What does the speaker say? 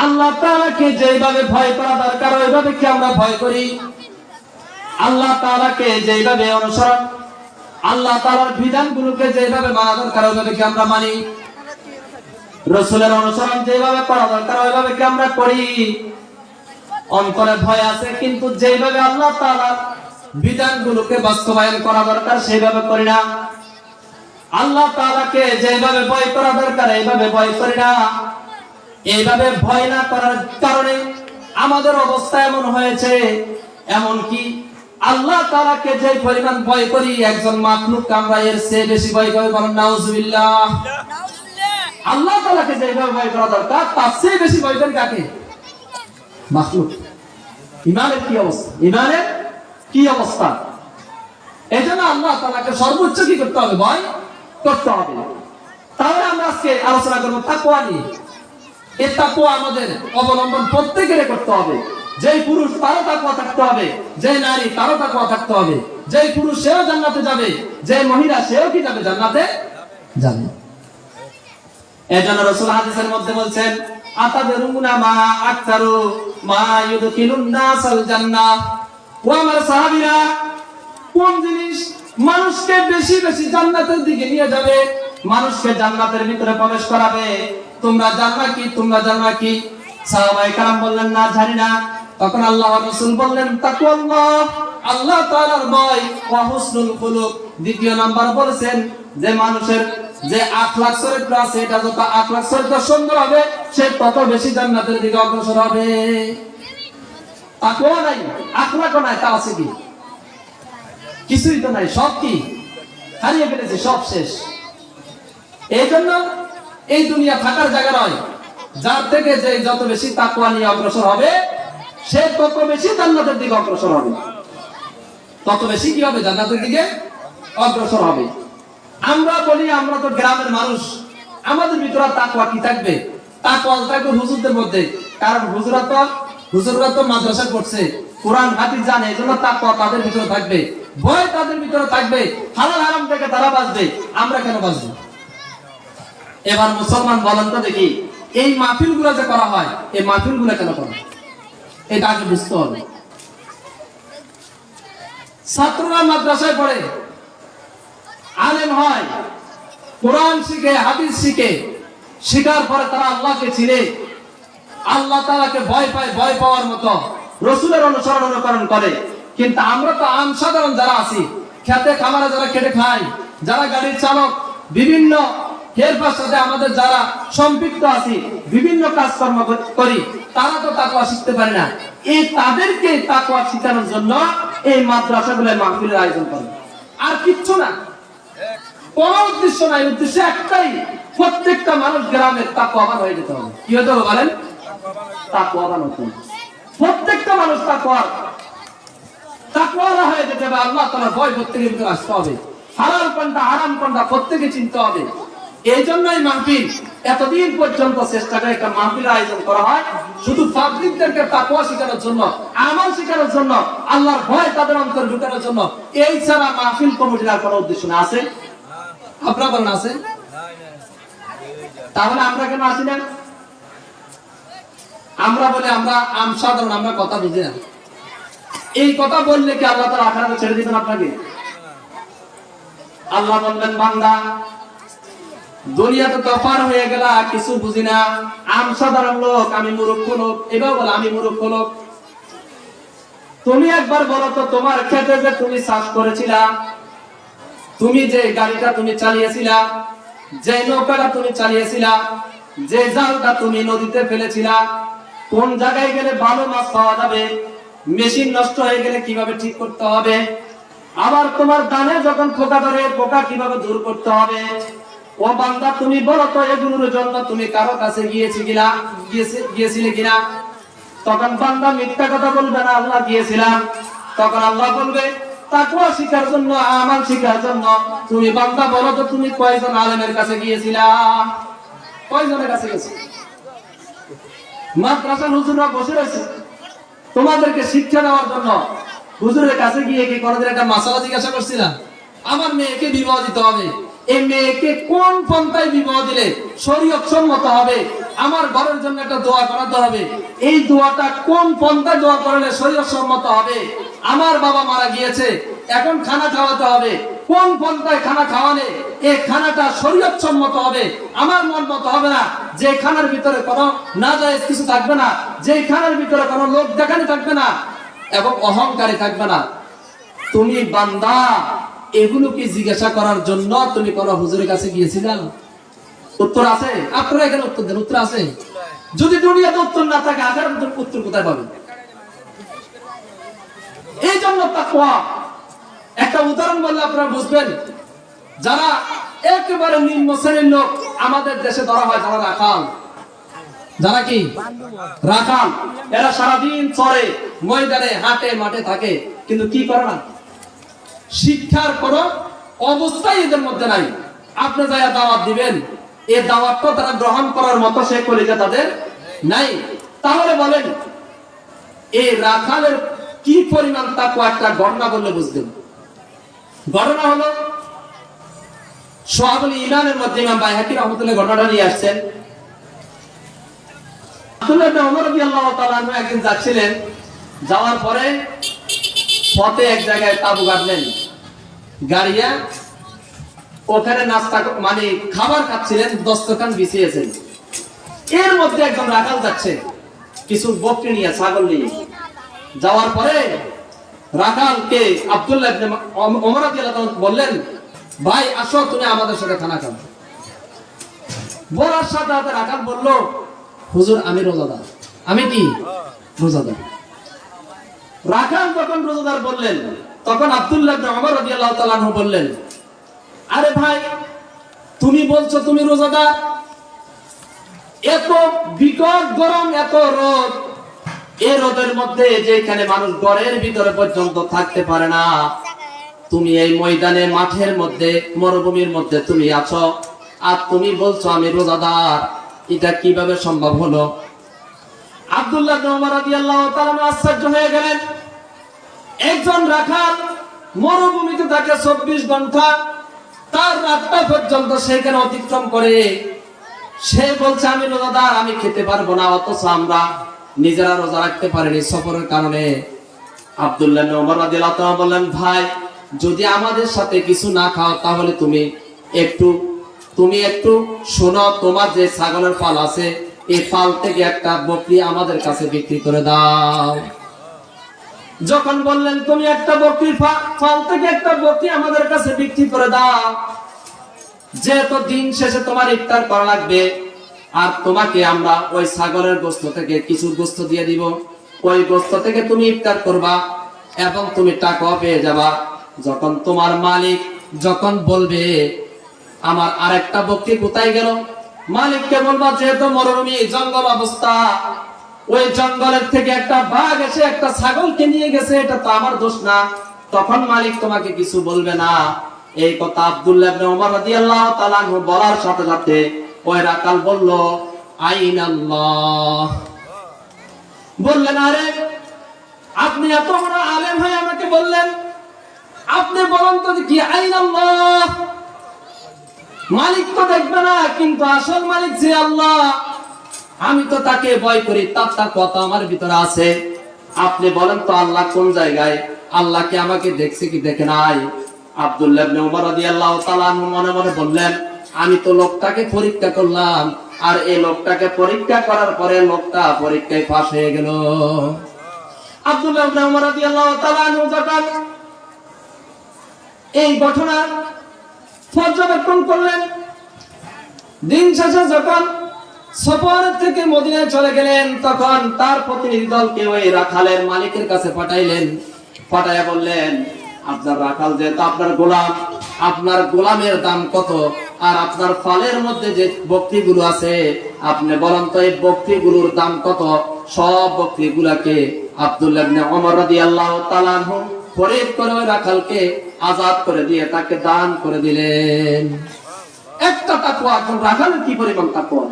আল্লাহ তাআলাকে যেভাবে ভয় করা দরকার ওইভাবে কি আমরা ভয় করি? আল্লাহ তাআলাকে যেভাবে অনুসরণ, আল্লাহ তাআলার বিধানগুলোকে যেভাবে মানা দরকার ওইভাবে কি আমরা মানি? রাসূলের অনুসরণ যেভাবে করা দরকার ওইভাবে কি আমরা করি? অন্তরে ভয় আছে, কিন্তু যেভাবে আল্লাহ তাআলার বিধানগুলোকে বাস্তবায়ন করা দরকার সেইভাবে করি না। আল্লাহ তাআলাকে যেভাবে ভয় করা দরকার এইভাবে ভয় করি না। এইভাবে ভয় না করার কারণে আমাদের অবস্থা এমন হয়েছে, এমন কি আল্লাহ তাআলাকে যে পরিমাণ ভয় করি একজন মাখলুককে আমরা এর চেয়ে বেশি ভয় করি। বলেন নাউজুবিল্লাহ। আল্লাহ তাআলাকে যেভাবে ভয় করা দরকার তার চেয়ে বেশি ভয় করি কাকে? মাখলুক। ইমানের কি অবস্থা? ইমানের কি অবস্থা? এজন্য আল্লাহ তাআলাকে সর্বোচ্চ কি করতে হবে? ভয় করতে হবে। তাহলে আমরা আজকে আলোচনা করব তাকওয়া নিয়ে। এই তাকওয়া আমাদের অবলম্বন প্রত্যেকের করতে হবে। যেই পুরুষ তারও তাকওয়া থাকতে হবে, যে নারী তারও তাকওয়া থাকতে হবে। যেই পুরুষ সেও জান্নাতে যাবে, যে মহিলা সেও কি যাবে? জান্নাতে যাবে। এজন্য রাসূল হাদিসের মধ্যে বলছেন, আতাদরুনা মা আকতারু মা ইউদখিলুন নাসাল জান্নাহ। ও আমার সাহাবীরা, কোন জিনিস মানুষকে বেশি বেশি জান্নাতের দিকে নিয়ে যাবে, মানুষকে জান্নাতের ভিতরে প্রবেশ করাবে? তোমরা জানো কি? তোমরা জানো কি? সাহাবায়ে কেরাম বললেন, না জানি না। তখন আল্লাহর রাসূল বললেন, তাকওয়াল্লাহ, আল্লাহ তাআলার ভয়, ওয়া হুসনুল খুলুক। দ্বিতীয় নাম্বার বলেছেন যে মানুষের যে আখলাক চরিত্র আছে, এটা যত আখলাক চরিত্র সুন্দর হবে সে তত বেশি জান্নাতের দিকে অগ্রসর হবে। তাকওয়া নাই, আখলাকও নাই, তা আছে কি? কিছুই তো নাই, সব কি হারিয়ে ফেলেছে, সব শেষ। এই জন্য এই দুনিয়া থাকার জায়গা নয়। যার থেকে যে যত বেশি তাকওয়া নিয়ে অগ্রসর হবে সে তত বেশি জান্নাতের দিকে অগ্রসর হবে, তত বেশি কি হবে? জান্নাতের দিকে অগ্রসর হবে। আমরা বলি আমরা তো গ্রামের মানুষ, আমাদের ভিতরে তাকওয়া কি থাকবে? তাকওয়া থাকবে হুজুরদের মধ্যে, কারণ হুজুররা তো মাদ্রাসায় পড়ছে, কোরআন হাদিস জানে, এজন্য তাকওয়া তাদের ভিতরে থাকবে, ভয় তাদের ভিতরে থাকবে, হালাল হারাম থেকে তারা বাঁচবে। আমরা কেন বাঁচবো? এবার মুসলমান বলেন তো দেখি, এই মাহফিলগুলো যে করা হয়, এই মাহফিলগুলো কেন করা হয়? এটা আগে বুঝতে হবে। ছাত্ররা মাদ্রাসায় পড়ে, আলেম হয়, কোরআন শিখে, হাদিস শিখে, শিখার পরে তারা আল্লাহকে চিনে, আল্লাহ তাআলাকে ভয় পায়, ভয় পাওয়ার মতো রাসূলের অনুসরণ অনুকরণ করে। কিন্তু আমরা তো আম সাধারণ যারা আছি, খেতে খামারে যারা খেটে খাই, যারা গাড়ির চালক, বিভিন্ন এরপর সাথে আমাদের যারা সম্পৃক্ত আছি, বিভিন্ন কাজকর্ম করি, তারা তো তাকওয়া শিখতে পারে না। এই তাদেরকে তাকওয়া শেখানোর জন্য এই মাদ্রাসাগুলোয় মাহফিলের আয়োজন করে, আর কিচ্ছু না। কোন উদ্দেশ্য নাই, উদ্দেশ্য একটাই, প্রত্যেকটা মানুষ গ্রামের তাকওয়াবান হয়ে যেতে হবে। কি হতে হবে বলেন? তাকওয়াবান হতে হবে। প্রত্যেকটা মানুষ তাকওয়ালা হয়ে যেতে হবে। আল্লাহ তাআলার ভয় প্রত্যেকের ভিতরে আসতে হবে। হালাল কোনটা হারাম কোনটা প্রত্যেকে চিনতে হবে। এই জন্যই মাহফিল এতদিন পর্যন্ত চেষ্টা করে একটা মাহফিলের আয়োজন করা হয়, শুধু পাবলিকদেরকে তাকওয়া শেখানোর জন্য, আমল শেখানোর জন্য, আল্লাহর ভয় তাদের অন্তরে ঢুকানোর জন্য। এই ছাড়া মাহফিল কমিটির আর কোনো উদ্দেশ্য না আছে? আপনারা বলেন আছে? তাহলে আমরা কেন আসি না? আমরা বলে আমরা আম সাধারণ, আমরা কথা বুঝি না। এই কথা বললে কি আল্লাহ তাআলা আখিরাতে ছেড়ে দিবেন আপনাকে? আল্লাহ বললেন, বান্দা দুনিয়াতে তো পার হয়ে গেলা, কিছু বুঝি না, আম সাধারণ লোক, আমি মূর্খ লোক। এবার বল, আমি মূর্খ লোক। তুমি একবার বলো তো, তোমার ক্ষেতে যে তুমি চাষ করেছিলা, তুমি যে গাড়িটা তুমি চালিয়েছিলা, যে নৌকাটা তুমি চালিয়েছিলা, যে জালটা তুমি নদীতে ফেলেছিলা, কোন জায়গায় গেলে ভালো মাছ পাওয়া যাবে, মেশিন নষ্ট হয়ে গেলে কিভাবে ঠিক করতে হবে, আবার তোমার ধানে যখন পোকা ধরে পোকা কিভাবে দূর করতে হবে। ও বান্দা, তুমি বলো তো এগুলোর জন্য তুমি কারো কাছে গিয়েছিলে কিনা? তখন বান্দা মিথ্যা কথা বলবে না, আল্লাহ গিয়েছিলাম। তখন আল্লাহ বলবে, তাকওয়া শিখার জন্য, আমল শিখার জন্য তুমি বান্দা বলো তো তুমি কয়জন আলেমের কাছে গিয়েছিলা? কয়জনের কাছে গেছো? মাদ্রাসার হুজুররা বসে রয়েছে তোমাদেরকে শিক্ষা দেওয়ার জন্য। হুজুরের কাছে গিয়ে কি কোনদিন একটা মাসালা জিজ্ঞাসা করছিলাম? আমার মেয়েকে বিবাহ দিতে হবে, এই মেয়েকে কোন পন্থায় বিবাহ দিলে শরীয়ত সম্মত হবে, আমার ঘরের জন্য একটা দোয়া করাতে হবে। এই দোয়াটা কোন পন্থায় দোয়া করলে শরীয়ত সম্মত হবে? আমার বাবা মারা গিয়েছে, এখন খানা খাওয়াতে হবে, কোন পন্থায় খানা খাওয়ালে এই খানাটা শরীয়ত সম্মত হবে, আমার মন মতো হবে না। যে খানার ভিতরে কোনো নাজায়েজ কিছু থাকবে না, যে খানার ভিতরে কোনো লোক দেখানি থাকবে না এবং অহংকারী থাকবে না। তুমি বান্দা এগুলো কি জিজ্ঞাসা করার জন্য তুমি কোন হুজুরের কাছে গিয়েছিলাম? উত্তর আছে? আপনারা এখানে উত্তর দেন, উত্তর আছে? যদি দুনিয়াতে উত্তর না থাকে আখিরাতে উত্তর কোথায় পাবেন? এই জন্য তাকওয়া একটা উদাহরণ বললে আপনারা বুঝবেন। যারা একেবারে নিম্ন শ্রেণীর লোক আমাদের দেশে ধরা হয়, যারা রাখাল, যারা কি রাখাল, এরা সারাদিন চরে ময়দানে হাটে মাঠে থাকে, কিন্তু কি করে না, শিক্ষার কোন অবস্থাই এদের মধ্যে নাই। আপনি যারা দাওয়াত দিবেন, এই দাওয়াতটা তারা গ্রহণ করার মতো সে কলিজা তাদের নাই। তাহলে বলেন এই রাখালের কি পরিমাণ তাকওয়া একটা ঘটনা বললে বুঝবেন। ঘটনা হলো শুআবুল ঈমানের মধ্যে ইমাম বাইহাকী রাহমাতুল্লাহ ঘটনাটা নিয়ে আসছেন। আব্দুল্লাহ ইবনে ওমর রাদিয়াল্লাহু তাআলা আনহু একদিন যাচ্ছিলেন, যাওয়ার পরে পথে এক জায়গায় তাবু গাড়লেন, গাড়িয়া ওখানে নাস্তা মানে খাবার খাচ্ছিলেন, দস্তরখান বিছিয়েছেন। এর মধ্যে একজন রাখাল যাচ্ছে কিছু বকরি নিয়ে, ছাগল নিয়ে। যাওয়ার পরে রাখালকে আব্দুল্লাহ ইবনে ওমর রাদিয়াল্লাহু তাআলা বললেন, ভাই আসো তুমি আমাদের সাথে খানা খাও। বলার সাথে সাথে রাখাল বলল, হুজুর আমি রোজাদার। আমি কি রোজাদার? রাখাল যখন রোজাদার বললেন, তখন আব্দুল্লাহ ইবনে ওমর রাদিয়াল্লাহু তাআলা আনহু বললেন, আরে ভাই তুমি বলছো তুমি রোজাদার, এত বিকট গরম, এত রোদ, এই রোদের মধ্যে যেখানে মানুষ ঘরের ভিতরে পর্যন্ত থাকতে পারে না, তুমি এই ময়দানে মাঠের মধ্যে মরুভূমির মধ্যে তুমি আছো, আর তুমি বলছো আমি রোজাদার, এটা কিভাবে সম্ভব হলো? আব্দুল্লাহ ইবনে ওমর রাদিয়াল্লাহু তাআলা আশ্চর্য হয়ে গেলেন। একজন রাখাল মরুভূমিতে থাকে 24 ঘন্টা, তার রাতটা পর্যন্ত সেখানে অতিক্রম করে, সে বলছে আমি রোজাদার, আমি খেতে পারবো না, অথচ আমরা নিজেরা রোজা রাখতে পারিনি সফরের কারণে। আব্দুল্লাহ ইবনে ওমর রাদিয়াল্লাহু তাআলা বললেন, ভাই যদি আমাদের সাথে কিছু না খাও তাহলে তুমি একটু শোনো, তোমার যে ছাগলের পাল আছে এই পাল থেকে একটা বকরি আমাদের কাছে বিক্রি করে দাও। যখন বললেন তুমি একটা বকরির পাল থেকে একটা বকরি আমাদের কাছে বিক্রি করে দাও, যেহেতু দিন শেষে তোমার ইফতার করা লাগবে, আর তোমাকে আমরা ওই ছাগলের গোশত থেকে কিছু গোশত দিয়ে দিব, ওই গোশত থেকে তুমি ইফতার করবা এবং তুমি টাকাও পেয়ে যাবা। যখন তোমার মালিক যখন বলবে আমার আরেকটা বকরি কোথায় গেল, মালিককে বলবা যেহেতু মরুভূমি জঙ্গল অবস্থা, ওই জঙ্গলের থেকে একটা বাঘ এসে একটা ছাগলকে নিয়ে গেছে, এটা তো আমার দোষ না, তখন মালিক তোমাকে কিছু বলবে না। এই কথা আব্দুল্লাহ ইবনে ওমর রাদিয়াল্লাহু তাআলা আনহু বলার সাথে সাথে ওই রাখাল বলল, আইনাল্লাহ। বললেন, আরে আপনি এত বড় আলেম হয়ে আমাকে বললেন, আপনি বলেন তো কি আইনাল্লাহ? মালিক তো দেখবে না, কিন্তু আসল মালিক যে আল্লাহ, আমি তো তাকে ভয় করি, তার কথা আমার ভিতরে আছে। আপনি বলেন তো আল্লাহ কোন জায়গায়? আল্লাহ কি আমাকে দেখছে কি দেখে নাই? আব্দুল্লাহ ইবনে ওমর রাদিয়াল্লাহু তাআলা আনহু মনে মনে বললেন, আমি তো লোকটাকে পরীক্ষা করলাম, আর এই লোকটাকে পরীক্ষা করার পরে লোকটা পরীক্ষায় পাশ হয়ে গেল। আব্দুল্লাহ ইবনে ওমর রাদিয়াল্লাহু তাআলা আনহু যখন এই ঘটনা পর্যবেক্ষণ করলেন, দিন শেষে যখন সফর থেকে মদিনায় চলে গেলেন, তখন তার প্রতিনিধি দলকে ওই রাখালের মালিকের কাছে পাঠাইলেন। পাঠাইয়া বললেন, আপনার রাখাল যেহেতু আপনার গোলাম, আপনার গোলামের দাম কত, আর আপনার ফলের মধ্যে যে বকরিগুলো আছে আপনি বলেন তো এই বকরিগুলোর দাম কত? সব বকরিগুলাকে আব্দুল্লাহ ইবনে ওমর রাদিয়াল্লাহু তাআলা আনহু ফরিদ করে ওই রাখালকে আজাদ করে দিয়ে তাকে দান করে দিলেন। একটা তাকওয়া, এখন রাখালের কি পরিমাণ তাকওয়া!